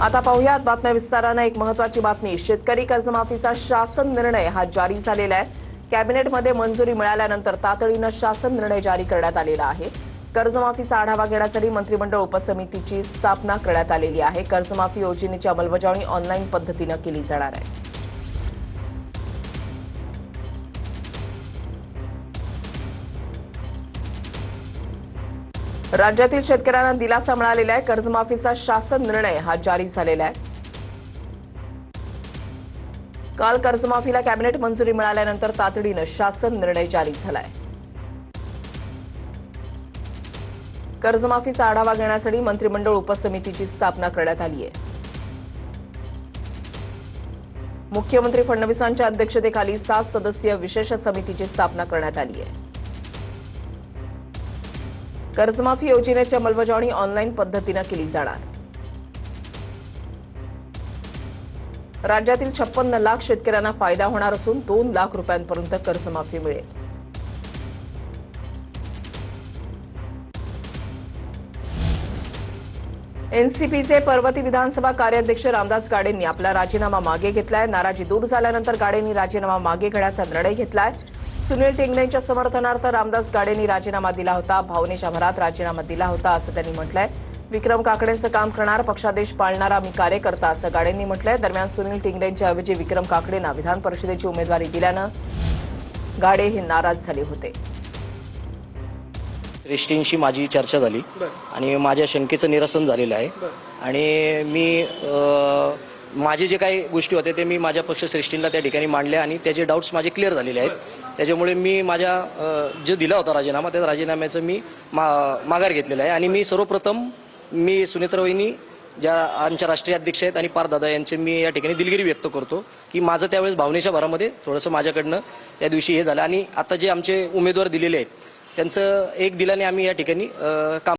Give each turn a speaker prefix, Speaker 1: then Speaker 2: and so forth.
Speaker 1: आता पाहूयात बातम्या विस्ताराने। एक महत्त्वाची बातमी, शेतकरी कर्जमाफीचा शासन निर्णय हा जारी झालेला आहे। कॅबिनेटमध्ये मंजुरी मिळाल्यानंतर तातडीने शासन निर्णय जारी करण्यात आलेला आहे। कर्जमाफीचा आढावा घेण्यासाठी मंत्रिमंडळ उपसमितीची स्थापना करण्यात आलेली आहे। कर्जमाफी योजनेची अंमलबजावणी ऑनलाईन पद्धतीने केली जाणार आहे। राज्यातील शेतकऱ्यांना दिलासा मिळालेला आहे। कर्जमाफीचा शासन निर्णय हा जारी झालेला आहे। काल कर्जमाफीला कॅबिनेट मंजुरी मिळाल्यानंतर तातडीने शासन निर्णय जारी झालाय। कर्जमाफीचा आढावा घेण्यासाठी मंत्रिमंडळ उपसमितीची स्थापना करण्यात आली आहे। मुख्यमंत्री फडणवीसांच्या अध्यक्षतेखाली 7 सदस्यीय विशेष समितीची स्थापना करण्यात आली आहे। कर्जमाफी योजनेची अंमलबजावणी ऑनलाईन पद्धतीने केली जाणार। राज्यातील 56 लाख शेतकऱ्यांना फायदा होणार असून 2 लाख रुपयांपर्यंत कर्जमाफी मिळेल। एनसीपीचे पर्वती विधानसभा कार्याध्यक्ष रामदास गाडेंनी आपला राजीनामा मागे घेतलाय। नाराजी दूर झाल्यानंतर गाडेंनी राजीनामा मागे घेण्याचा निर्णय घेतलाय। सुनील टिंगलेंच्या समर्थनार्थ रामदास गाडेंनी राजीनामा दिला होता। भावनेच्या भरात राजीनामा दिला होता असं त्यांनी म्हटलंय। विक्रम काकडेंचं काम करणार, पक्षादेश पाळणारा मी कार्यकर्ता असं गाडेंनी म्हटलंय। दरम्यान सुनील टिंगलेंच्या ऐवजी विक्रम काकडेंना विधान परिषदेची उमेदवारी दिल्यानं गाडे हे नाराज झाले होते।
Speaker 2: श्रेष्ठींशी माझी चर्चा झाली आणि माझ्या शंकेचं निरसन झालेलं आहे आणि मी माझे जे काही गोष्टी होते ते मी माझ्या पक्षश्रेष्ठींना त्या ठिकाणी मांडल्या आणि त्याचे डाऊट्स माझे क्लिअर झालेले आहेत। त्याच्यामुळे मी माझ्या जो दिला होता राजीनामा, त्या राजीनाम्याचं मी माघार घेतलेला आहे आणि मी सर्वप्रथम सुनेत्रा वहिनी ज्या आमच्या राष्ट्रीय अध्यक्ष आहेत आणि पारदादा यांचे मी या ठिकाणी दिलगिरी व्यक्त करतो की माझं त्यावेळेस भावनेच्या भरामध्ये थोडंसं माझ्याकडनं त्या दिवशी हे झालं आणि आता जे आमचे उमेदवार दिलेले आहेत त्यांचं एक दिलाने आम्ही या ठिकाणी काम